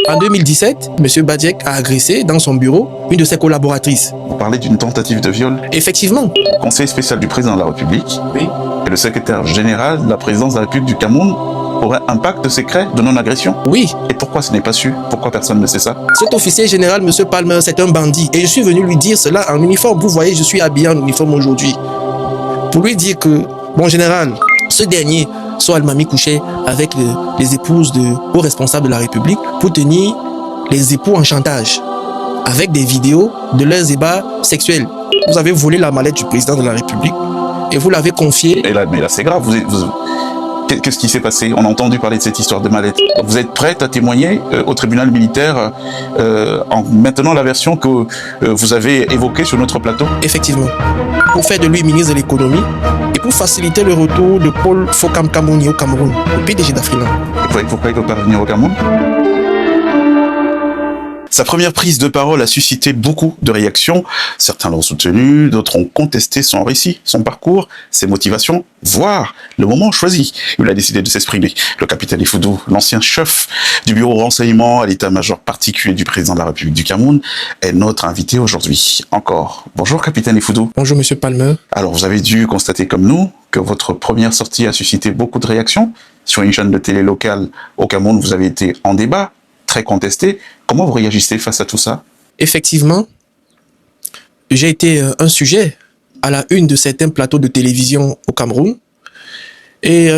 En 2017, M. Badiek a agressé dans son bureau une de ses collaboratrices. Vous parlez d'une tentative de viol? Effectivement. Le conseiller spécial du président de la République Oui. et le secrétaire général de la présidence de la République du Cameroun auraient un pacte secret de non-agression? Oui. Et pourquoi ce n'est pas su? Pourquoi personne ne sait ça? Cet officier général, M. Palmer, c'est un bandit. Et je suis venu lui dire cela en uniforme. Vous voyez, je suis habillé en uniforme aujourd'hui. Pour lui dire que, bon général, ce dernier, soit m'a mis couché avec les épouses de hauts responsables de la République pour tenir les époux en chantage avec des vidéos de leurs ébats sexuels. Vous avez volé la mallette du président de la République et vous l'avez confiée. Mais là c'est grave. Qu'est-ce qui s'est passé? On a entendu parler de cette histoire de mallette. Vous êtes prête à témoigner au tribunal militaire en maintenant la version que vous avez évoquée sur notre plateau? Effectivement. Pour faire de lui ministre de l'économie et pour faciliter le retour de Paul Fokam Kamouni au Cameroun, le PDG d'Afriland. Pourquoi il ne peut pas revenir au Cameroun? Sa première prise de parole a suscité beaucoup de réactions. Certains l'ont soutenu, d'autres ont contesté son récit, son parcours, ses motivations, voire le moment choisi où il a décidé de s'exprimer. Le capitaine Ifoudou, l'ancien chef du bureau renseignement à l'état-major particulier du président de la République du Cameroun, est notre invité aujourd'hui. Encore. Bonjour capitaine Ifoudou. Bonjour monsieur Palmer. Alors vous avez dû constater comme nous que votre première sortie a suscité beaucoup de réactions. Sur une chaîne de télé locale au Cameroun, vous avez été en débat, très contesté. Comment vous réagissez face à tout ça? Effectivement, j'ai été un sujet à la une de certains plateaux de télévision au Cameroun. Et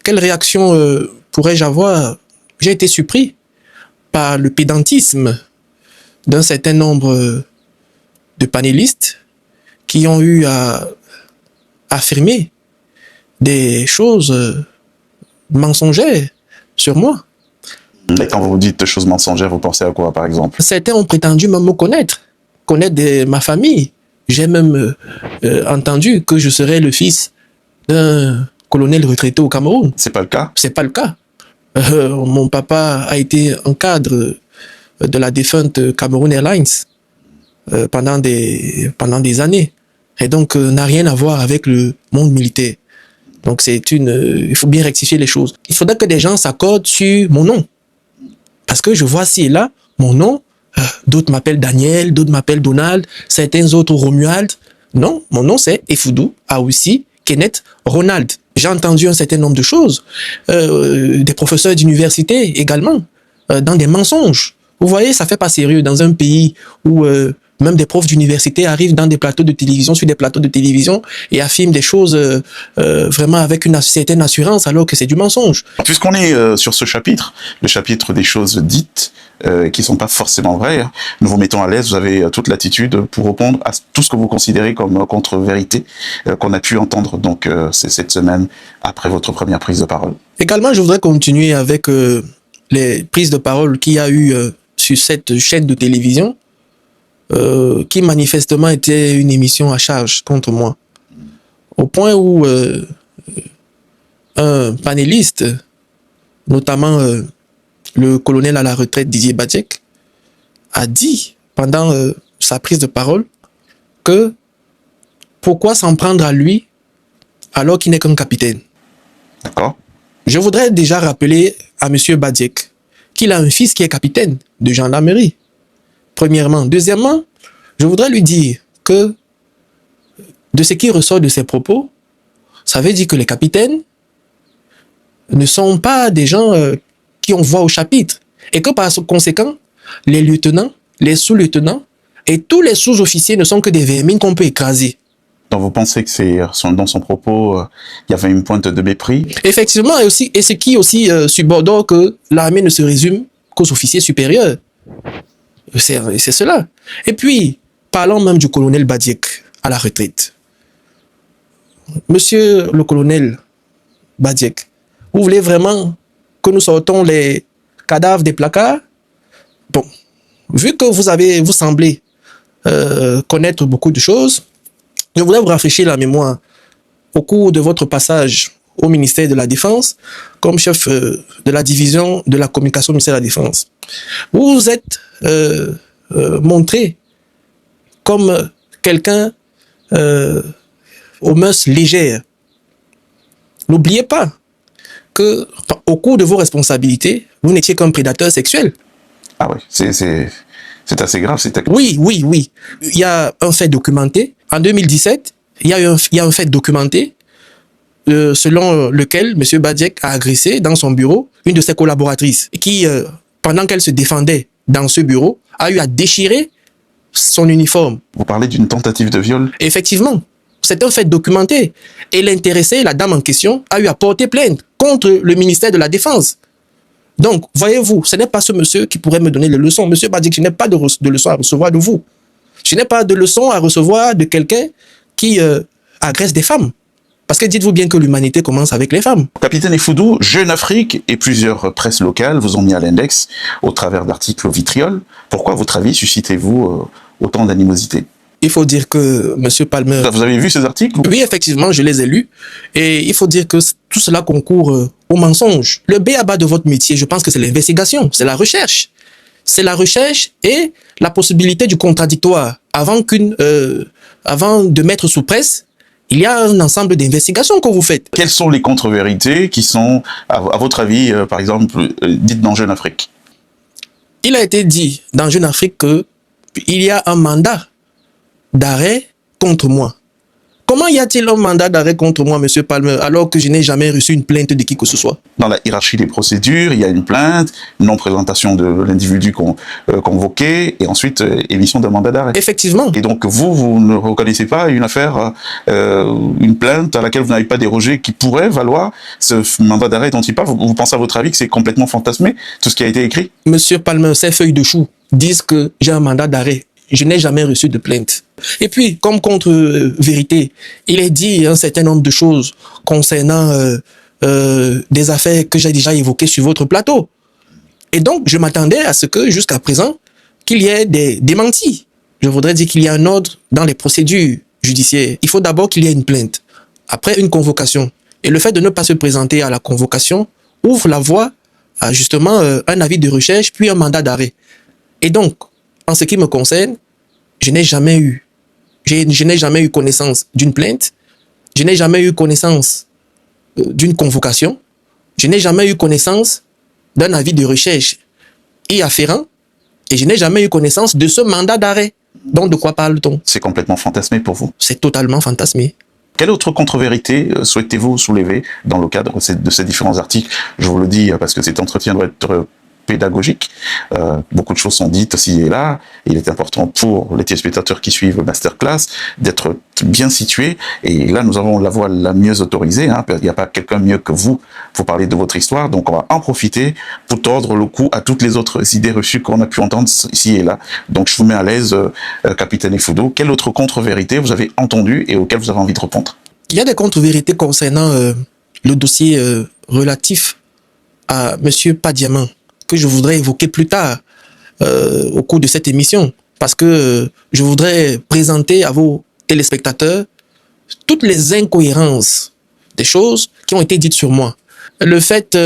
quelle réaction pourrais-je avoir? J'ai été surpris par le pédantisme d'un certain nombre de panélistes qui ont eu à affirmer des choses mensongères sur moi. Et quand vous dites choses mensongères, vous pensez à quoi, par exemple? Certains ont prétendu même me connaître ma famille. J'ai même entendu que je serais le fils d'un colonel retraité au Cameroun. C'est pas le cas? C'est pas le cas. Mon papa a été un cadre de la défunte Cameroun Airlines pendant des années. Et donc, n'a rien à voir avec le monde militaire. Donc, il faut bien rectifier les choses. Il faudrait que des gens s'accordent sur mon nom. Parce que je vois ci et là, mon nom, d'autres m'appellent Daniel, d'autres m'appellent Donald, certains autres Romuald. Non, mon nom c'est Ifoudou, Aoussi, Kenneth, Ronald. J'ai entendu un certain nombre de choses, des professeurs d'université également, dans des mensonges. Vous voyez, ça fait pas sérieux dans un pays où même des profs d'université arrivent dans des plateaux de télévision, sur des plateaux de télévision et affirment des choses vraiment avec une certaine assurance alors que c'est du mensonge. Puisqu'on est sur ce chapitre, le chapitre des choses dites qui sont pas forcément vraies, hein, nous vous mettons à l'aise, vous avez toute l'attitude pour répondre à tout ce que vous considérez comme contre-vérité qu'on a pu entendre donc c'est cette semaine après votre première prise de parole. Également, je voudrais continuer avec les prises de parole qu'il y a eu sur cette chaîne de télévision qui manifestement était une émission à charge contre moi. Au point où un panéliste, notamment le colonel à la retraite Didier Badiek, a dit pendant sa prise de parole que pourquoi s'en prendre à lui alors qu'il n'est qu'un capitaine. D'accord. Je voudrais déjà rappeler à M. Badiek qu'il a un fils qui est capitaine de gendarmerie. Premièrement. Deuxièmement, je voudrais lui dire que de ce qui ressort de ses propos, ça veut dire que les capitaines ne sont pas des gens qui ont voix au chapitre. Et que par conséquent, les lieutenants, les sous-lieutenants et tous les sous-officiers ne sont que des vermines qu'on peut écraser. Donc vous pensez que dans son propos, il y avait une pointe de mépris? Effectivement, et ce qui aussi subordonne que l'armée ne se résume qu'aux officiers supérieurs. C'est cela. Et puis, parlons même du colonel Badiek à la retraite. Monsieur le colonel Badiek, vous voulez vraiment que nous sortons les cadavres des placards? Bon, vu que vous semblez connaître beaucoup de choses, je voudrais vous rafraîchir la mémoire au cours de votre passage au ministère de la Défense comme chef de la division de la communication du ministère de la Défense. Vous vous êtes montré comme quelqu'un aux mœurs légères. N'oubliez pas que au cours de vos responsabilités, vous n'étiez qu'un prédateur sexuel. Ah oui, c'est assez grave. Oui. Il y a un fait documenté. En 2017, il y a un fait documenté selon lequel M. Badiek a agressé dans son bureau une de ses collaboratrices qui, pendant qu'elle se défendait dans ce bureau, a eu à déchirer son uniforme. Vous parlez d'une tentative de viol? Effectivement, c'est un fait documenté. Et l'intéressée, la dame en question, a eu à porter plainte contre le ministère de la Défense. Donc, voyez-vous, ce n'est pas ce monsieur qui pourrait me donner les leçons. Monsieur Badiek, je n'ai pas de leçons à recevoir de vous. Je n'ai pas de leçons à recevoir de quelqu'un qui agresse des femmes. Parce que dites-vous bien que l'humanité commence avec les femmes. Capitaine Effoudou, Jeune Afrique et plusieurs presses locales vous ont mis à l'index au travers d'articles au vitriol. Pourquoi, à votre avis, suscitez-vous autant d'animosité? Il faut dire que M. Palmer... Vous avez vu ces articles? Oui, effectivement, je les ai lus. Et il faut dire que tout cela concourt au mensonge. Le b.a.-ba de votre métier, je pense que c'est l'investigation, c'est la recherche. C'est la recherche et la possibilité du contradictoire. Avant de mettre sous presse, il y a un ensemble d'investigations que vous faites. Quelles sont les contre-vérités qui sont, à votre avis, par exemple, dites dans Jeune Afrique? Il a été dit dans Jeune Afrique qu'il y a un mandat d'arrêt contre moi. Comment y a-t-il un mandat d'arrêt contre moi, M. Palmer, alors que je n'ai jamais reçu une plainte de qui que ce soit? Dans la hiérarchie des procédures, il y a une plainte, non-présentation de l'individu convoqué, et ensuite émission d'un mandat d'arrêt. Effectivement. Et donc vous ne reconnaissez pas une affaire, une plainte à laquelle vous n'avez pas dérogé qui pourrait valoir ce mandat d'arrêt dont il parle? Vous pensez à votre avis que c'est complètement fantasmé, tout ce qui a été écrit? M. Palmer, ces feuilles de chou disent que j'ai un mandat d'arrêt. Je n'ai jamais reçu de plainte. Et puis, comme contre-vérité, il est dit un certain nombre de choses concernant des affaires que j'ai déjà évoquées sur votre plateau. Et donc, je m'attendais à ce que, jusqu'à présent, qu'il y ait des démentis. Je voudrais dire qu'il y a un ordre dans les procédures judiciaires. Il faut d'abord qu'il y ait une plainte, après une convocation. Et le fait de ne pas se présenter à la convocation ouvre la voie à justement un avis de recherche, puis un mandat d'arrêt. Et donc, en ce qui me concerne, je n'ai jamais eu connaissance d'une plainte, je n'ai jamais eu connaissance d'une convocation, je n'ai jamais eu connaissance d'un avis de recherche y afférent, et je n'ai jamais eu connaissance de ce mandat d'arrêt. Donc, de quoi parle-t-on? C'est complètement fantasmé pour vous? C'est totalement fantasmé. Quelle autre contre-vérité souhaitez-vous soulever dans le cadre de ces différents articles? Je vous le dis parce que cet entretien doit être pédagogique. Beaucoup de choses sont dites ci et là. Il est important pour les téléspectateurs qui suivent le masterclass d'être bien situés. Et là, nous avons la voix la mieux autorisée. Il n'y a pas quelqu'un mieux que vous pour parler de votre histoire. Donc, on va en profiter pour tordre le cou à toutes les autres idées reçues qu'on a pu entendre ici et là. Donc, je vous mets à l'aise, Capitaine Effoudou. Quelle autre contre-vérité vous avez entendue et auquel vous avez envie de répondre? Il y a des contre-vérités concernant le dossier relatif à M. Padiaman, que je voudrais évoquer plus tard au cours de cette émission, parce que je voudrais présenter à vos téléspectateurs toutes les incohérences des choses qui ont été dites sur moi. Le fait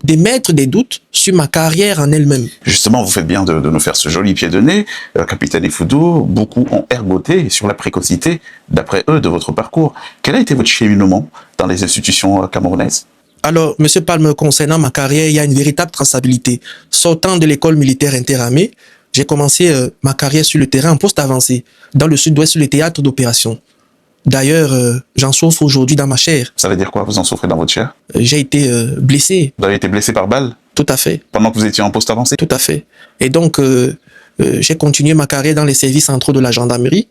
d'émettre des doutes sur ma carrière en elle-même. Justement, vous faites bien de nous faire ce joli pied de nez, Capitaine Effoudou. Beaucoup ont ergoté sur la précocité, d'après eux, de votre parcours. Quel a été votre cheminement dans les institutions camerounaises? Alors, M. Palmer, concernant ma carrière, il y a une véritable traçabilité. Sortant de l'école militaire interarmée, j'ai commencé ma carrière sur le terrain en poste avancé, dans le sud-ouest, sur le théâtre d'opération. D'ailleurs, j'en souffre aujourd'hui dans ma chair. Ça veut dire quoi, vous en souffrez dans votre chair? J'ai été blessé. Vous avez été blessé par balle? Tout à fait. Pendant que vous étiez en poste avancé? Tout à fait. Et donc, j'ai continué ma carrière dans les services centraux de la gendarmerie,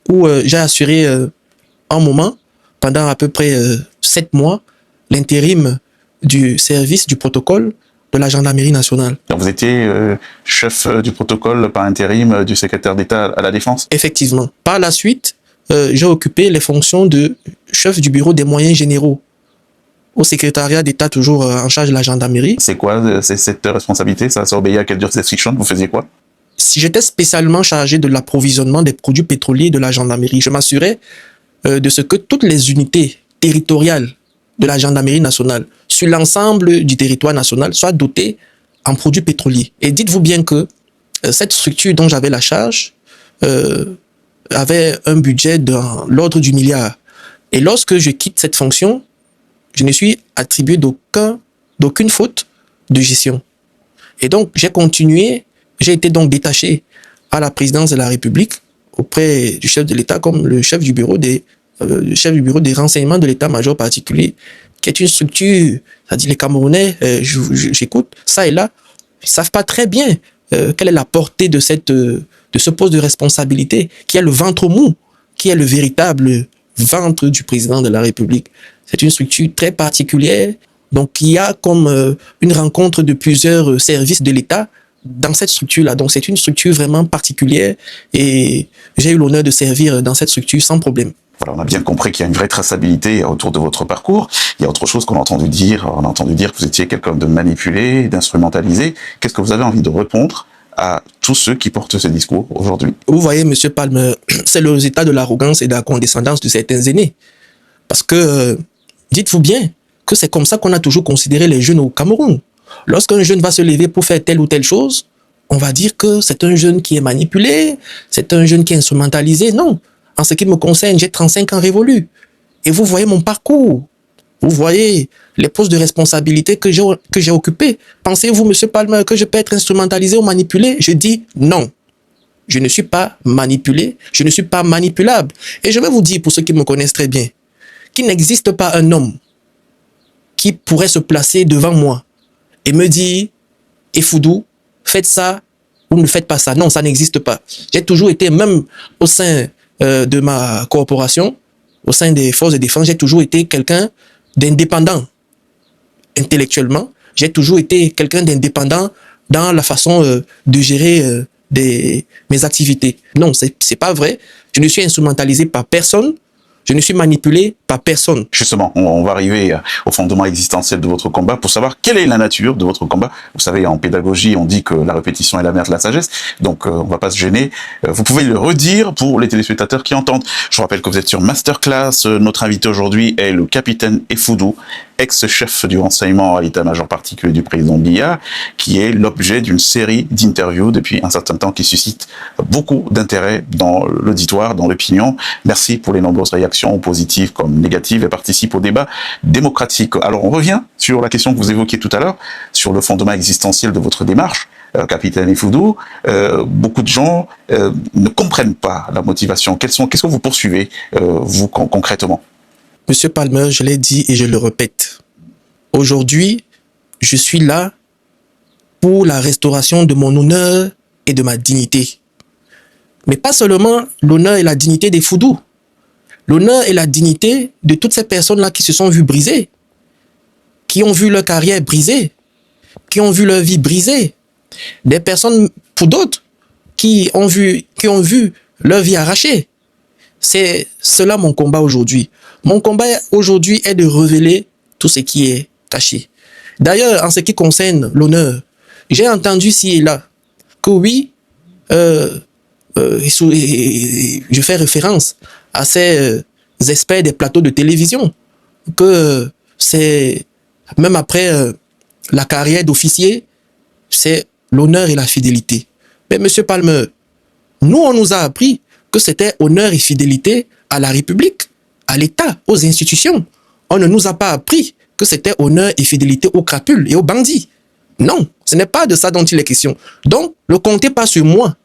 où j'ai assuré un moment, pendant à peu près 7 mois, l'intérim du service du protocole de la gendarmerie nationale. Donc vous étiez chef du protocole par intérim du secrétaire d'État à la Défense? Effectivement. Par la suite, j'ai occupé les fonctions de chef du bureau des moyens généraux au secrétariat d'État, toujours en charge de la gendarmerie. C'est quoi cette responsabilité? Ça obéit à quelle jurisdiction? Vous faisiez quoi? Si j'étais spécialement chargé de l'approvisionnement des produits pétroliers de la gendarmerie, je m'assurais de ce que toutes les unités territoriales de la gendarmerie nationale sur l'ensemble du territoire national soient dotées en produits pétroliers. Et dites-vous bien que cette structure dont j'avais la charge avait un budget dans l'ordre du milliard. Et lorsque je quitte cette fonction, Je ne suis attribué d'aucune faute de gestion. Et donc, j'ai été donc détaché à la présidence de la République auprès du chef de l'État comme le chef du bureau des renseignements de l'état-major particulier, qui est une structure, c'est-à-dire les Camerounais, j'écoute, ça et là, ils savent pas très bien quelle est la portée de ce poste de responsabilité, qui est le ventre mou, qui est le véritable ventre du président de la République. C'est une structure très particulière, donc il y a comme une rencontre de plusieurs services de l'État dans cette structure-là. Donc c'est une structure vraiment particulière et j'ai eu l'honneur de servir dans cette structure sans problème. Voilà, on a bien compris qu'il y a une vraie traçabilité autour de votre parcours. Il y a autre chose qu'on a entendu dire. On a entendu dire que vous étiez quelqu'un de manipulé, d'instrumentalisé. Qu'est-ce que vous avez envie de répondre à tous ceux qui portent ce discours aujourd'hui? Vous voyez, Monsieur Palmer, c'est le résultat de l'arrogance et de la condescendance de certains aînés. Parce que, dites-vous bien que c'est comme ça qu'on a toujours considéré les jeunes au Cameroun. Lorsqu'un jeune va se lever pour faire telle ou telle chose, on va dire que c'est un jeune qui est manipulé, c'est un jeune qui est instrumentalisé. Non. En ce qui me concerne, j'ai 35 ans révolus. Et vous voyez mon parcours. Vous voyez les postes de responsabilité que j'ai occupés. Pensez-vous, Monsieur Palmer, que je peux être instrumentalisé ou manipulé? Je dis non. Je ne suis pas manipulé, je ne suis pas manipulable. Et je vais vous dire, pour ceux qui me connaissent très bien, qu'il n'existe pas un homme qui pourrait se placer devant moi et me dire « Effoudou, faites ça ou ne faites pas ça ». Non, ça n'existe pas. J'ai toujours été, même au sein de ma corporation, au sein des forces de défense, j'ai toujours été quelqu'un d'indépendant intellectuellement. J'ai toujours été quelqu'un d'indépendant dans la façon de gérer mes activités. Non, c'est pas vrai. Je ne suis instrumentalisé par personne. Je ne suis manipulé par personne. Justement, on va arriver au fondement existentiel de votre combat pour savoir quelle est la nature de votre combat. Vous savez, en pédagogie, on dit que la répétition est la mère de la sagesse, donc on va pas se gêner. Vous pouvez le redire pour les téléspectateurs qui entendent. Je vous rappelle que vous êtes sur Masterclass. Notre invité aujourd'hui est le capitaine Effoudou, ex-chef du renseignement à l'état-major particulier du président Biya, qui est l'objet d'une série d'interviews depuis un certain temps qui suscite beaucoup d'intérêt dans l'auditoire, dans l'opinion. Merci pour les nombreuses réactions positives comme négatives et participe au débat démocratique. Alors on revient sur la question que vous évoquiez tout à l'heure, sur le fondement existentiel de votre démarche, capitaine Effoudou. Beaucoup de gens ne comprennent pas la motivation. Qu'est-ce que vous poursuivez, vous, concrètement? Monsieur Palmer, je l'ai dit et je le répète. Aujourd'hui, je suis là pour la restauration de mon honneur et de ma dignité. Mais pas seulement l'honneur et la dignité des Foudou. L'honneur et la dignité de toutes ces personnes-là qui se sont vues brisées, qui ont vu leur carrière brisée, qui ont vu leur vie brisée. Des personnes, pour d'autres, qui ont vu leur vie arrachée. C'est cela mon combat aujourd'hui. Mon combat aujourd'hui est de révéler tout ce qui est caché. D'ailleurs, en ce qui concerne l'honneur, j'ai entendu ci et là que oui, je fais référence à ces experts des plateaux de télévision, que c'est, même après la carrière d'officier, c'est l'honneur et la fidélité. Mais Monsieur Palmer, nous, on nous a appris que c'était honneur et fidélité à la République, à l'État, aux institutions. On ne nous a pas appris que c'était honneur et fidélité aux crapules et aux bandits. Non, ce n'est pas de ça dont il est question. Donc, ne comptez pas sur moi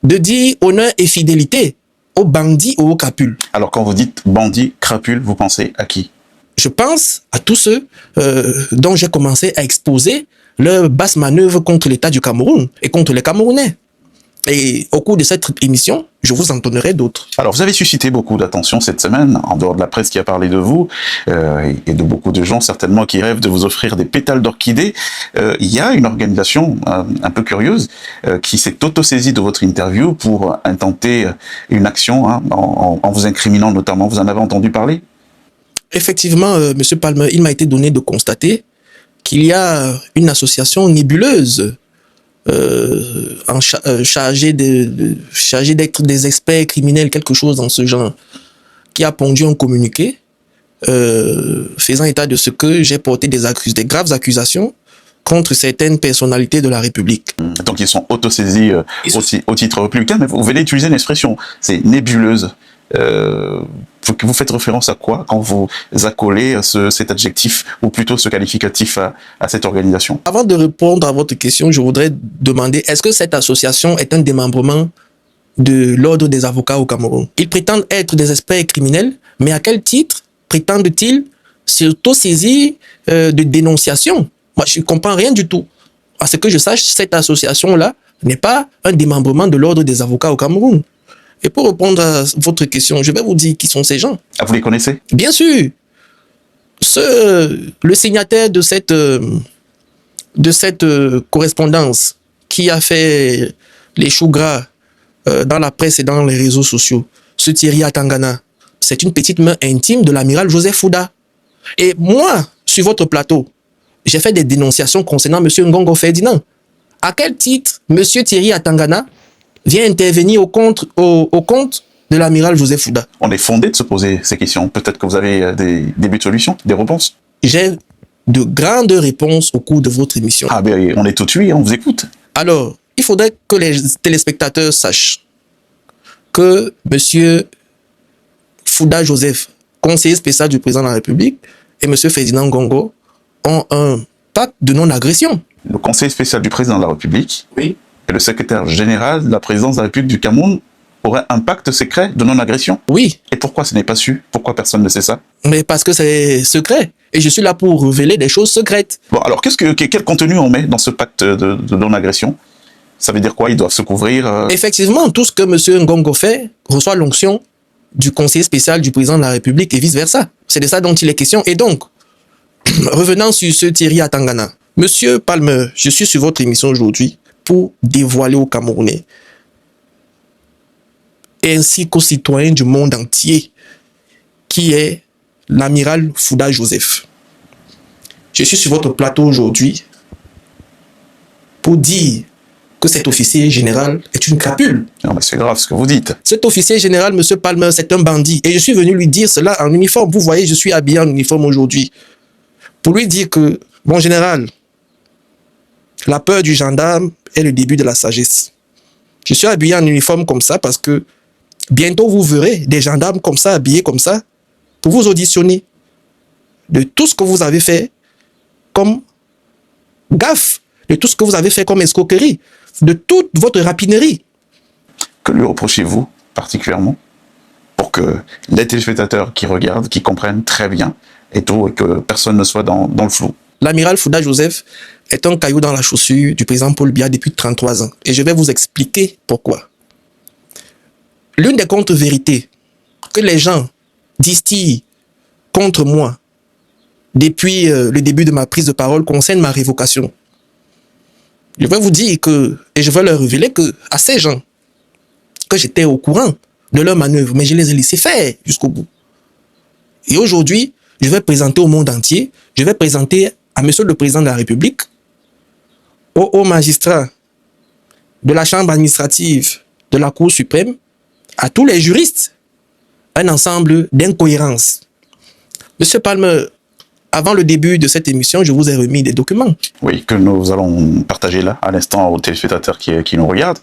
de dire honneur et fidélité aux bandits ou aux crapules. Alors, quand vous dites bandits, crapules, vous pensez à qui? Je pense à tous ceux dont j'ai commencé à exposer leur basse manœuvre contre l'État du Cameroun et contre les Camerounais. Et au cours de cette émission, je vous en donnerai d'autres. Alors, vous avez suscité beaucoup d'attention cette semaine, en dehors de la presse qui a parlé de vous, et de beaucoup de gens certainement qui rêvent de vous offrir des pétales d'orchidée. Il y a une organisation un peu curieuse qui s'est auto-saisie de votre interview pour intenter une action en vous incriminant notamment. Vous en avez entendu parler? Effectivement, Monsieur Palmer, il m'a été donné de constater qu'il y a une association nébuleuse chargé d'être des experts criminels, quelque chose dans ce genre, qui a pondu un communiqué faisant état de ce que j'ai porté des graves accusations contre certaines personnalités de la République. Donc ils sont autosaisis au titre républicain, mais vous venez d'utiliser une expression, c'est nébuleuse. Vous faites référence à quoi quand vous accolez cet adjectif, ou plutôt ce qualificatif à cette organisation? Avant de répondre à votre question, je voudrais demander, est-ce que cette association est un démembrement de l'ordre des avocats au Cameroun? Ils prétendent être des experts criminels, mais à quel titre prétendent-ils s'auto-saisir de dénonciation? Moi, je ne comprends rien du tout. À ce que je sache, cette association-là n'est pas un démembrement de l'ordre des avocats au Cameroun. Et pour répondre à votre question, je vais vous dire qui sont ces gens. Ah, vous les connaissez? Bien sûr. Le signataire de cette correspondance qui a fait les choux gras dans la presse et dans les réseaux sociaux, ce Thierry Atangana, c'est une petite main intime de l'amiral Joseph Fouda. Et moi, sur votre plateau, j'ai fait des dénonciations concernant M. Ngongo Ferdinand. À quel titre M. Thierry Atangana vient intervenir au compte de l'amiral Joseph Fouda? On est fondé de se poser ces questions. Peut-être que vous avez des débuts de solutions, des réponses. J'ai de grandes réponses au cours de votre émission. Ah ben, on est tout de on vous écoute. Alors, il faudrait que les téléspectateurs sachent que M. Fouda Joseph, conseiller spécial du président de la République, et M. Ferdinand Ngongo ont un pacte de non-agression. Le conseiller spécial du président de la République, oui, et le secrétaire général de la présidence de la République du Cameroun auraient un pacte secret de non-agression? Oui. Et pourquoi ce n'est pas su? Pourquoi personne ne sait ça? Mais parce que c'est secret. Et je suis là pour révéler des choses secrètes. Bon, alors quel contenu on met dans ce pacte de non-agression? Ça veut dire quoi? Ils doivent se couvrir Effectivement, tout ce que M. Ngongo fait reçoit l'onction du conseiller spécial du président de la République et vice-versa. C'est de ça dont il est question. Et donc, revenant sur ce Thierry Atangana, Monsieur Palmer, je suis sur votre émission aujourd'hui pour dévoiler aux Camerounais ainsi qu'aux citoyens du monde entier qui est l'amiral Fouda Joseph. Je suis sur votre plateau aujourd'hui pour dire que cet officier général est une crapule. Non, mais c'est grave ce que vous dites. Cet officier général, M. Palmer, c'est un bandit. Et je suis venu lui dire cela en uniforme. Vous voyez, je suis habillé en uniforme aujourd'hui. Pour lui dire que, mon général, la peur du gendarme est le début de la sagesse. Je suis habillé en uniforme comme ça parce que bientôt vous verrez des gendarmes comme ça, habillés comme ça, pour vous auditionner de tout ce que vous avez fait comme gaffe, de tout ce que vous avez fait comme escroquerie, de toute votre rapinerie. Que lui reprochez-vous particulièrement pour que les téléspectateurs qui regardent, qui comprennent très bien et tout, et que personne ne soit dans le flou? L'amiral Fouda Joseph est un caillou dans la chaussure du président Paul Biya depuis 33 ans. Et je vais vous expliquer pourquoi. L'une des contre-vérités que les gens distillent contre moi depuis le début de ma prise de parole concerne ma révocation. Je vais vous dire que, et je vais leur révéler que à ces gens, que j'étais au courant de leur manœuvre, mais je les ai laissés faire jusqu'au bout. Et aujourd'hui, je vais présenter au monde entier, je vais présenter à Monsieur le Président de la République, aux hauts magistrats de la Chambre administrative de la Cour suprême, à tous les juristes, un ensemble d'incohérences. Monsieur Palmer, avant le début de cette émission, je vous ai remis des documents. Oui, que nous allons partager là, à l'instant, aux téléspectateurs qui nous regardent,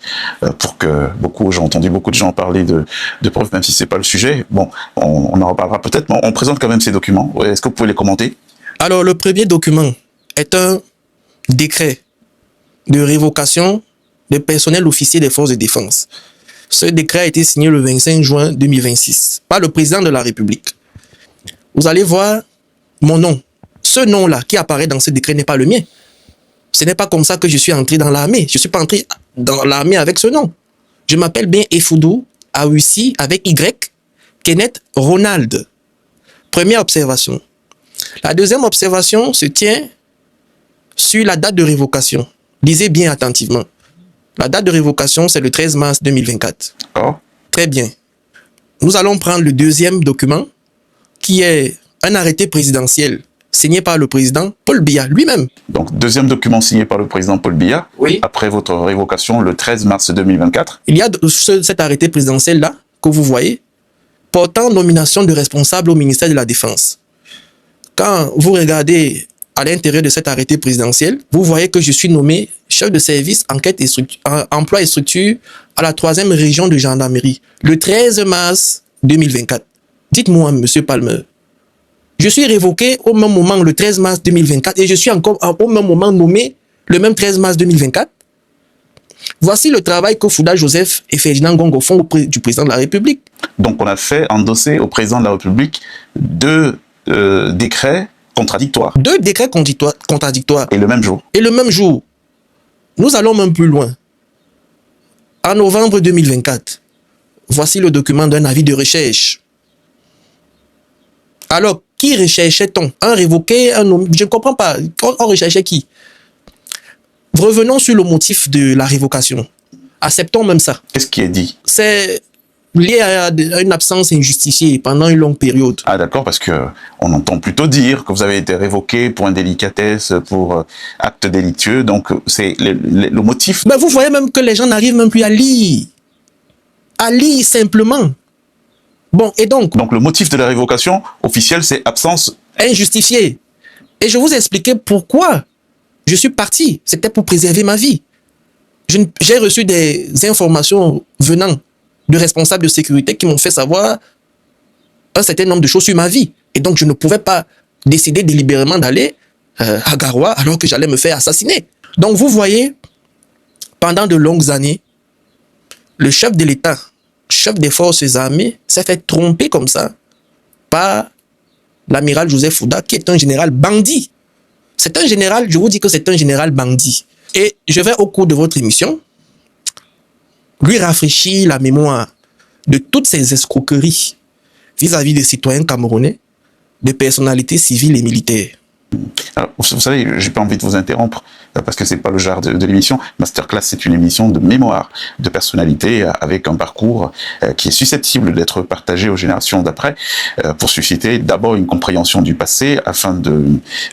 pour que j'ai entendu beaucoup de gens parler de preuves, même si c'est pas le sujet. Bon, on en reparlera peut-être, mais on présente quand même ces documents. Est-ce que vous pouvez les commenter? Alors, le premier document est un décret de révocation de personnel officier des forces de défense. Ce décret a été signé le 25 juin 2026 par le président de la République. Vous allez voir mon nom. Ce nom-là qui apparaît dans ce décret n'est pas le mien. Ce n'est pas comme ça que je suis entré dans l'armée. Je ne suis pas entré dans l'armée avec ce nom. Je m'appelle bien Efoudou Awussi avec Y, Kenneth Ronald. Première observation. La deuxième observation se tient sur la date de révocation. Lisez bien attentivement. La date de révocation, c'est le 13 mars 2024. Oh. Très bien. Nous allons prendre le deuxième document, qui est un arrêté présidentiel signé par le président Paul Biya lui-même. Donc, deuxième document signé par le président Paul Biya, oui, après votre révocation le 13 mars 2024. Il y a cet arrêté présidentiel-là, que vous voyez, portant nomination de responsable au ministère de la Défense. Quand vous regardez à l'intérieur de cet arrêté présidentiel, vous voyez que je suis nommé chef de service enquête et emploi et structure à la 3e région de gendarmerie le 13 mars 2024. Dites-moi, monsieur Palmer. Je suis révoqué au même moment le 13 mars 2024 et je suis encore au même moment nommé le même 13 mars 2024. Voici le travail que Fouda Joseph et Ferdinand Ngongo font auprès du président de la République. Donc on a fait endosser au président de la République 2 décrets contradictoires. 2 décrets contradictoires. Et le même jour. Et le même jour. Nous allons même plus loin. En novembre 2024, voici le document d'un avis de recherche. Alors, qui recherchait-on? Un révoqué, un nommé? Je ne comprends pas. On recherchait qui? Revenons sur le motif de la révocation. Acceptons même ça. Qu'est-ce qui est dit? C'est lié à une absence injustifiée pendant une longue période. Ah d'accord, parce que on entend plutôt dire que vous avez été révoqué pour indélicatesse, pour acte délictueux, donc c'est le motif. Mais vous voyez même que les gens n'arrivent même plus à lire. À lire simplement. Bon, et donc... Donc le motif de la révocation officielle, c'est absence... injustifiée. Et je vous ai expliqué pourquoi je suis parti. C'était pour préserver ma vie. J'ai reçu des informations venant de responsables de sécurité qui m'ont fait savoir un certain nombre de choses sur ma vie. Et donc, je ne pouvais pas décider délibérément d'aller à Garoua alors que j'allais me faire assassiner. Donc, vous voyez, pendant de longues années, le chef de l'État, chef des forces armées, s'est fait tromper comme ça par l'amiral Joseph Fouda, qui est un général bandit. C'est un général, je vous dis que c'est un général bandit. Et je vais, au cours de votre émission, lui rafraîchir la mémoire de toutes ces escroqueries vis-à-vis des citoyens camerounais, des personnalités civiles et militaires. Alors, vous savez, j'ai pas envie de vous interrompre parce que c'est pas le genre de l'émission. Masterclass, c'est une émission de mémoire de personnalité avec un parcours qui est susceptible d'être partagé aux générations d'après pour susciter d'abord une compréhension du passé afin de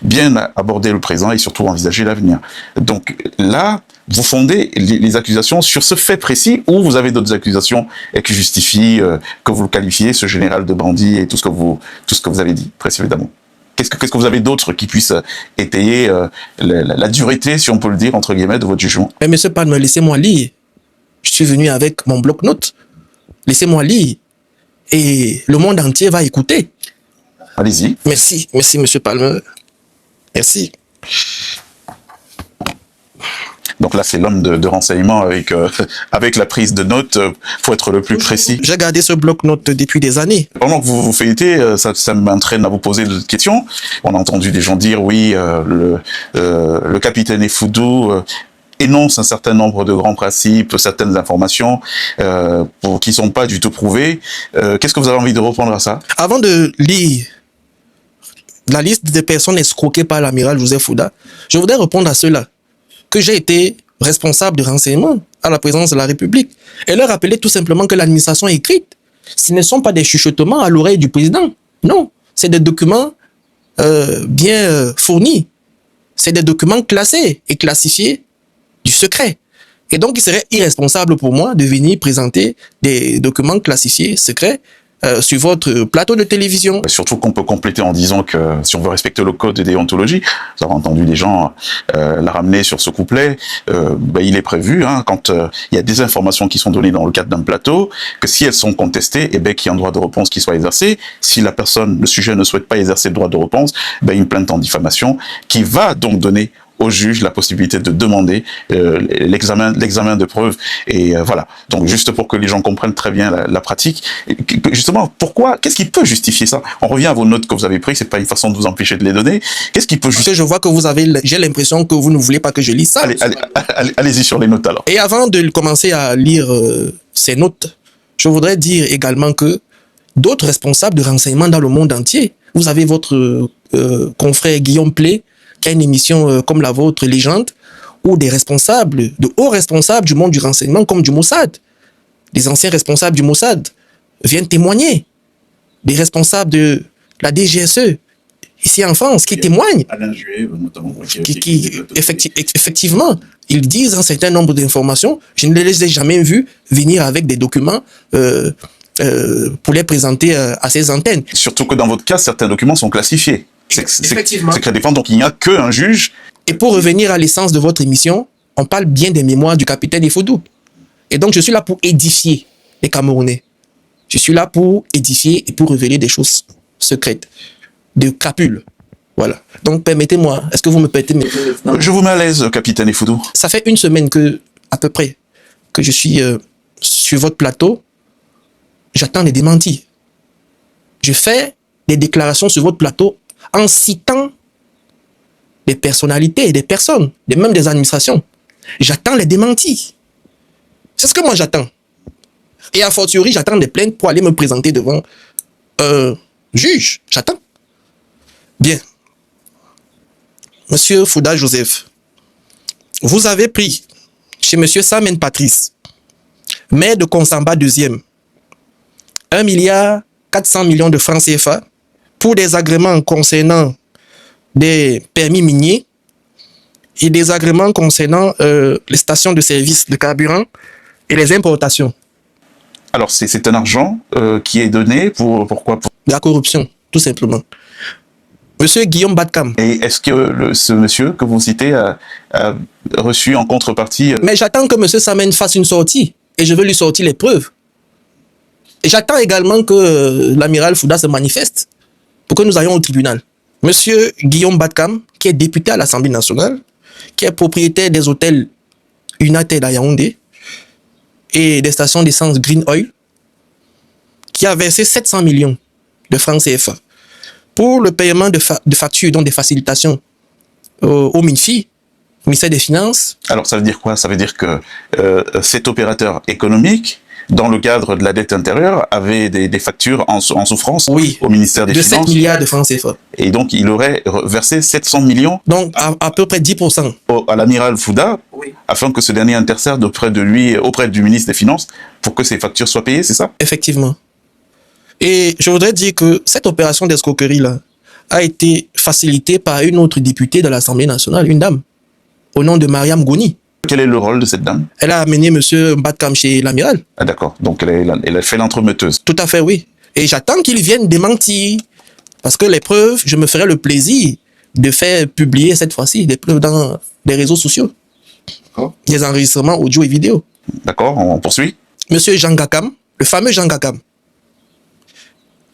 bien aborder le présent et surtout envisager l'avenir. Donc là, vous fondez les accusations sur ce fait précis ou vous avez d'autres accusations qui justifient que vous le qualifiez, ce général de bandit et tout ce que vous avez dit précédemment. Qu'est-ce que vous avez d'autre qui puisse étayer la dureté, si on peut le dire, entre guillemets, de votre jugement? Mais monsieur Palmer, laissez-moi lire. Je suis venu avec mon bloc-notes. Laissez-moi lire. Et le monde entier va écouter. Allez-y. Merci, merci monsieur Palmer. Merci. Donc là, c'est l'homme de renseignement avec la prise de notes pour être le plus précis. J'ai gardé ce bloc-notes depuis des années. Pendant que vous feuilletez, ça m'entraîne à vous poser d'autres questions. On a entendu des gens dire, oui, le capitaine Effoudou énonce un certain nombre de grands principes, certaines informations qui sont pas du tout prouvées. Qu'est-ce que vous avez envie de répondre à ça? Avant de lire la liste des personnes escroquées par l'amiral Joseph Fouda, je voudrais répondre à ceux-là. Que j'ai été responsable de renseignement à la présidence de la République et leur rappeler tout simplement que l'administration écrite, ce ne sont pas des chuchotements à l'oreille du président. Non, c'est des documents bien fournis. C'est des documents classés et classifiés du secret. Et donc, il serait irresponsable pour moi de venir présenter des documents classifiés secrets sur votre plateau de télévision. Surtout qu'on peut compléter en disant que si on veut respecter le code de déontologie, vous avez entendu des gens la ramener sur ce couplet, il est prévu, quand il y a des informations qui sont données dans le cadre d'un plateau, que si elles sont contestées, qu'il y a un droit de réponse qui soit exercé. Si la personne, le sujet ne souhaite pas exercer le droit de réponse, une plainte en diffamation qui va donc donner au juge la possibilité de demander l'examen de preuves. Et voilà. Donc, juste pour que les gens comprennent très bien la pratique. Justement, pourquoi? Qu'est-ce qui peut justifier ça? On revient à vos notes que vous avez prises. C'est pas une façon de vous empêcher de les donner. Qu'est-ce qui peut justifier? Je vois que j'ai l'impression que vous ne voulez pas que je lise ça. Allez-y sur les notes alors. Et avant de commencer à lire ces notes, je voudrais dire également que d'autres responsables de renseignement dans le monde entier, vous avez votre confrère Guillaume Play, qui a une émission comme la vôtre, Légende, où des responsables, de hauts responsables du monde du renseignement, comme du Mossad, des anciens responsables du Mossad, viennent témoigner. Des responsables de la DGSE, ici en France, qui témoignent. Alain Juet, notamment. Effectivement, ils disent un certain nombre d'informations. Je ne les ai jamais vus venir avec des documents pour les présenter à ces antennes. Surtout que dans votre cas, certains documents sont classifiés. Effectivement. Secret défense, donc il n'y a qu'un juge. Et pour revenir à l'essence de votre émission, on parle bien des mémoires du capitaine Effoudou. Et donc je suis là pour édifier les Camerounais. Je suis là pour édifier et pour révéler des choses secrètes, de crapules. Voilà. Donc, permettez-moi, est-ce que vous me permettez? Je vous mets à l'aise, capitaine Effoudou. Ça fait une semaine à peu près, que je suis sur votre plateau. J'attends des démentis. Je fais des déclarations sur votre plateau en citant des personnalités, des personnes, même des administrations. J'attends les démentis. C'est ce que moi j'attends. Et a fortiori, j'attends des plaintes pour aller me présenter devant un juge. J'attends. Bien. Monsieur Fouda Joseph, vous avez pris chez monsieur Samen Patrice, maire de Konsamba 2e, 1 milliard 400 millions de francs CFA pour des agréments concernant des permis miniers et des agréments concernant les stations de service de carburant et les importations. Alors, c'est un argent qui est donné pourquoi? Pour la corruption, tout simplement. Monsieur Guillaume Badkam. Et est-ce que ce monsieur que vous citez a reçu en contrepartie... Mais j'attends que monsieur Samen fasse une sortie et je veux lui sortir les preuves. Et j'attends également que l'amiral Fouda se manifeste pour que nous allions au tribunal. Monsieur Guillaume Badkam, qui est député à l'Assemblée nationale, qui est propriétaire des hôtels United à Yaoundé et des stations d'essence Green Oil, qui a versé 700 millions de francs CFA pour le paiement de factures, donc des facilitations au MINFI, au ministère des Finances. Alors ça veut dire quoi? Ça veut dire que cet opérateur économique, dans le cadre de la dette intérieure, avait des factures en souffrance, oui, au ministère des Finances. De 7 milliards de francs CFA. Et donc, il aurait versé 700 millions. Donc, à peu près 10%. À l'amiral Fouda, oui, afin que ce dernier intercède auprès du ministre des Finances, pour que ces factures soient payées, c'est ça? Effectivement. Et je voudrais dire que cette opération d'escroquerie-là a été facilitée par une autre députée de l'Assemblée nationale, une dame, au nom de Mariam Gouni. Quel est le rôle de cette dame? Elle a amené M. Badkam chez l'amiral. Ah d'accord, donc elle a fait l'entremetteuse. Tout à fait, oui. Et j'attends qu'il vienne démentir. Parce que les preuves, je me ferai le plaisir de faire publier cette fois-ci des preuves dans les réseaux sociaux. Des enregistrements audio et vidéo. D'accord, on poursuit. Monsieur Jean Gakam, le fameux Jean Gakam.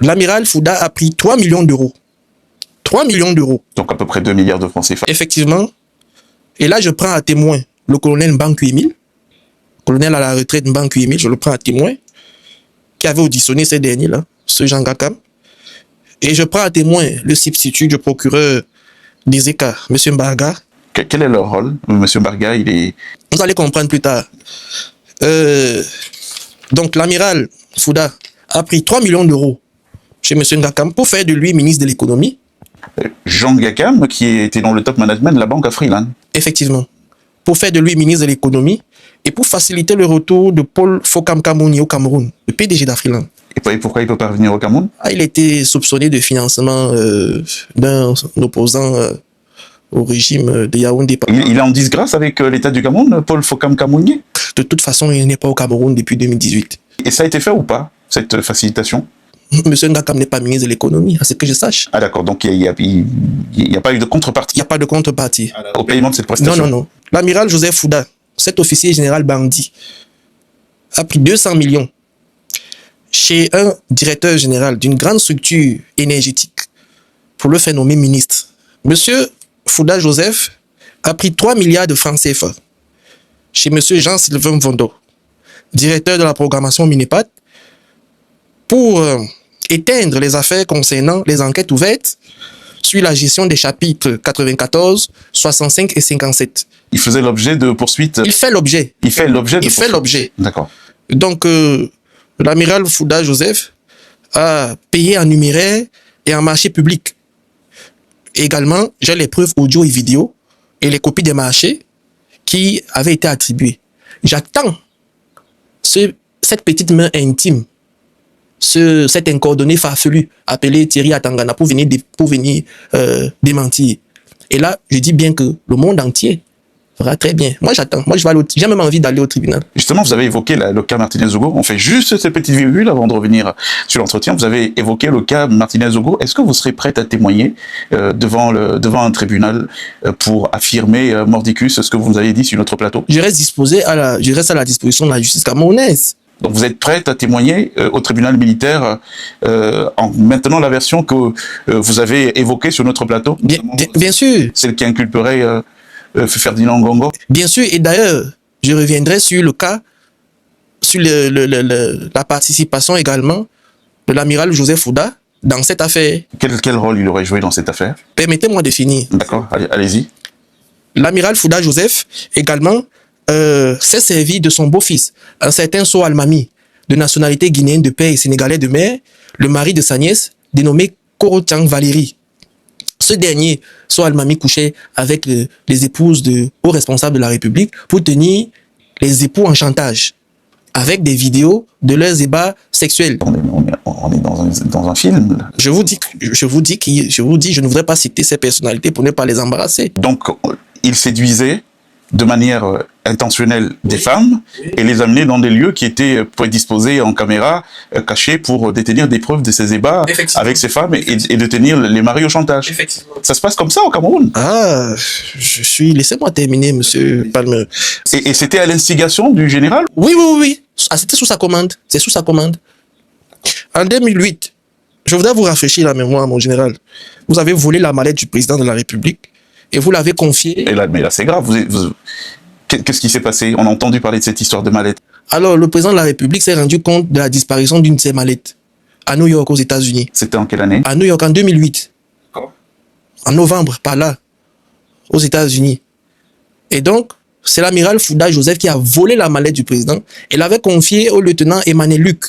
L'amiral Fouda a pris 3 millions d'euros. 3 millions d'euros. Donc à peu près 2 milliards de francs CFA. Effectivement. Et là, je prends à témoin le colonel Mbanku Emile, colonel à la retraite Mbanku Emile, je le prends à témoin, qui avait auditionné ces derniers-là, ce Jean Gakam. Et je prends à témoin le substitut du procureur des ECA, M. Mbarga. Quel est leur rôle? M. Mbarga, il est... Vous allez comprendre plus tard. Donc, l'amiral Fouda a pris 3 millions d'euros chez M. Gakam pour faire de lui ministre de l'économie. Jean Gakam, qui était dans le top management de la banque Afriland. Effectivement. Pour faire de lui ministre de l'économie et pour faciliter le retour de Paul Fokam Kamouni au Cameroun, le PDG d'Afriland. Et pourquoi il ne peut pas revenir au Cameroun? Il était soupçonné de financement d'un opposant au régime de Yaoundé. Il est en disgrâce avec l'État du Cameroun, Paul Fokam Kamouni? De toute façon, il n'est pas au Cameroun depuis 2018. Et ça a été fait ou pas, cette facilitation? Monsieur Ngakam n'est pas ministre de l'économie, à ce que je sache. Ah d'accord, donc il n'y a pas eu de contrepartie. Il n'y a pas de contrepartie. Au paiement de cette prestation. Non. L'amiral Joseph Fouda, cet officier général bandit, a pris 200 millions chez un directeur général d'une grande structure énergétique pour le faire nommer ministre. Monsieur Fouda Joseph a pris 3 milliards de francs CFA chez monsieur Jean-Sylvain Vondo, directeur de la programmation Minepat, pour éteindre les affaires concernant les enquêtes ouvertes sur la gestion des chapitres 94, 65 et 57. Il faisait l'objet de poursuites. Il fait l'objet. Il fait l'objet de Il fait l'objet. D'accord. Donc, l'amiral Fouda Joseph a payé en numéraire et en marché public. Également, j'ai les preuves audio et vidéo et les copies des marchés qui avaient été attribuées. J'attends cette petite main intime, cet incoordonné farfelu appelé Thierry Atangana pour venir démentir. Et là, je dis bien que le monde entier fera très bien. Moi, j'attends. Moi, j'ai même envie d'aller au tribunal. Justement, vous avez évoqué le cas Martinez-Ogo. On fait juste cette petite virgule avant de revenir sur l'entretien. Vous avez évoqué le cas Martinez-Ogo. Est-ce que vous serez prête à témoigner devant un tribunal pour affirmer mordicus ce que vous nous avez dit sur notre plateau? Je reste à la disposition de la justice camerounaise. Donc vous êtes prête à témoigner au tribunal militaire en maintenant la version que vous avez évoquée sur notre plateau? Bien sûr. Celle qui inculperait Ferdinand Ngongo? Bien sûr, et d'ailleurs, je reviendrai sur le cas, sur la participation également de l'amiral Joseph Fouda dans cette affaire. Quel rôle il aurait joué dans cette affaire? Permettez-moi de finir. D'accord, allez-y. L'amiral Fouda Joseph également s'est servi de son beau-fils, un certain Sow Almami, de nationalité guinéenne de père et sénégalais de mère, le mari de sa nièce, dénommé Korotiang Valérie. Ce dernier, Sow Almami, couchait avec les épouses de hauts responsables de la République pour tenir les époux en chantage, avec des vidéos de leurs ébats sexuels. On est dans un film. Je vous dis, je ne voudrais pas citer ces personnalités pour ne pas les embarrasser. Donc, il séduisait de manière intentionnelle des femmes et les amener dans des lieux qui étaient prédisposés en caméra, cachés pour détenir des preuves de ces ébats avec ces femmes et de tenir les maris au chantage. Ça se passe comme ça au Cameroun? Ah, laissez-moi terminer, monsieur Palmer. Et c'était à l'instigation du général? Oui. Ah, c'était sous sa commande. C'est sous sa commande. En 2008, je voudrais vous rafraîchir la mémoire, mon général. Vous avez volé la mallette du président de la République et vous l'avez confiée. Mais là, c'est grave. Qu'est-ce qui s'est passé? On a entendu parler de cette histoire de mallette. Alors, le président de la République s'est rendu compte de la disparition d'une de ses mallettes à New York, aux États-Unis. C'était en quelle année? À New York, en 2008. En novembre, par là, aux États-Unis. Et donc, c'est l'amiral Fouda Joseph qui a volé la mallette du président et l'avait confiée au lieutenant Emmanuel Luc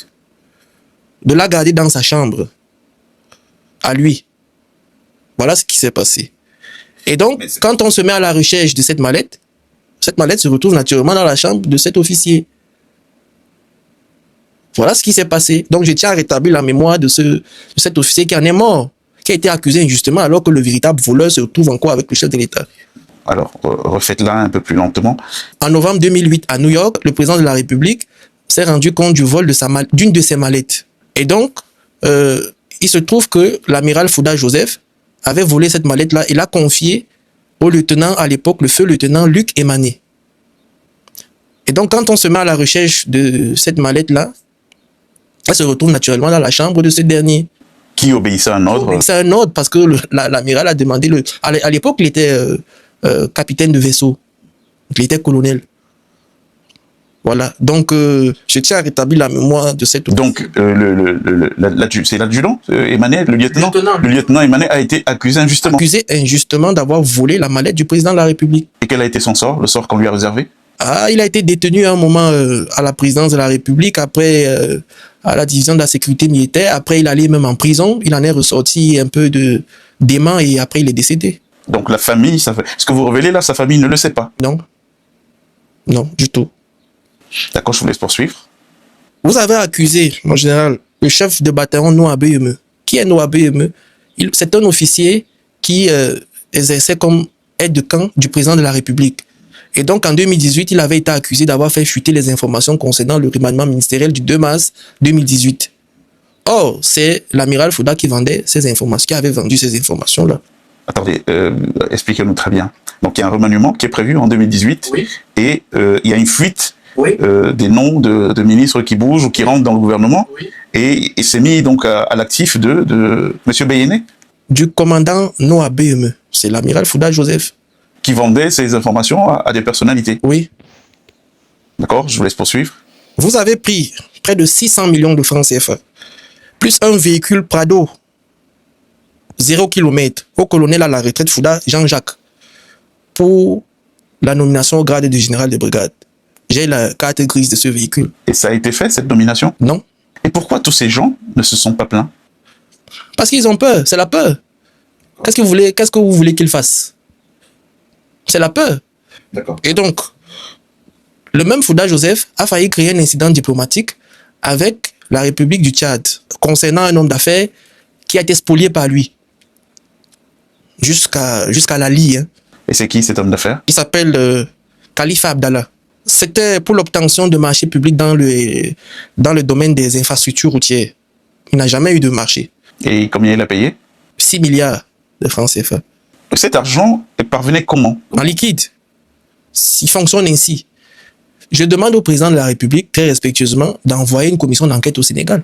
de la garder dans sa chambre. À lui. Voilà ce qui s'est passé. Et donc, quand on se met à la recherche de cette mallette se retrouve naturellement dans la chambre de cet officier. Voilà ce qui s'est passé. Donc, je tiens à rétablir la mémoire de cet officier qui en est mort, qui a été accusé injustement, alors que le véritable voleur se retrouve encore avec le chef de l'État. Alors, refaites-la un peu plus lentement. En novembre 2008, à New York, le président de la République s'est rendu compte du vol d'une de ses mallettes. Et donc, il se trouve que l'amiral Fouda Joseph avait volé cette mallette-là et l'a confiée au lieutenant, à l'époque, le feu lieutenant Luc Emané. Et donc, quand on se met à la recherche de cette mallette-là, elle se retrouve naturellement dans la chambre de ce dernier. Qui obéissait à un ordre? C'est un ordre parce que l'amiral a demandé... À l'époque, il était capitaine de vaisseau. Il était colonel. Voilà. Donc, je tiens à rétablir la mémoire de cette... Donc, c'est l'adjudant, Emané, le lieutenant? Le lieutenant Emané a été accusé injustement. Accusé injustement d'avoir volé la mallette du président de la République. Et quel a été son sort, le sort qu'on lui a réservé? Ah, il a été détenu à un moment à la présidence de la République, après à la division de la sécurité militaire. Après, il allait même en prison. Il en est ressorti un peu d'aimant et après, il est décédé. Donc, la famille, ce que vous révélez là, sa famille ne le sait pas? Non. Non, du tout. D'accord, je vous laisse poursuivre. Vous avez accusé, mon général, le chef de bataillon Noah Beme. Qui est Noah Beme? C'est un officier qui exerçait comme aide de camp du président de la République. Et donc, en 2018, il avait été accusé d'avoir fait fuiter les informations concernant le remaniement ministériel du 2 mars 2018. Or, c'est l'amiral Fouda qui vendait ces informations, qui avait vendu ces informations-là. Attendez, expliquez-nous très bien. Donc, il y a un remaniement qui est prévu en 2018 et il y a une fuite des noms de ministres qui bougent ou qui rentrent dans le gouvernement et c'est mis donc à l'actif de M. Beyene? Du commandant Noah Beme. C'est l'amiral Fouda Joseph. Qui vendait ces informations à des personnalités? Oui. D'accord, je vous laisse poursuivre. Vous avez pris près de 600 millions de francs CFA, plus un véhicule Prado, 0 km, au colonel à la retraite Fouda Jean-Jacques, pour la nomination au grade de général de brigade. J'ai la carte grise de ce véhicule. Et ça a été fait, cette nomination? Non. Et pourquoi tous ces gens ne se sont pas plaints? Parce qu'ils ont peur, c'est la peur. Qu'est-ce que vous voulez qu'ils fassent? C'est la peur. D'accord. Et donc, le même Fouda Joseph a failli créer un incident diplomatique avec la République du Tchad concernant un homme d'affaires qui a été spolié par lui jusqu'à la lie. Hein. Et c'est qui cet homme d'affaires? Il s'appelle Khalifa Abdallah. C'était pour l'obtention de marchés publics dans le domaine des infrastructures routières. Il n'a jamais eu de marché. Et combien il a payé? 6 milliards de francs CFA. Cet argent parvenait comment? En liquide. Il fonctionne ainsi. Je demande au président de la République, très respectueusement, d'envoyer une commission d'enquête au Sénégal.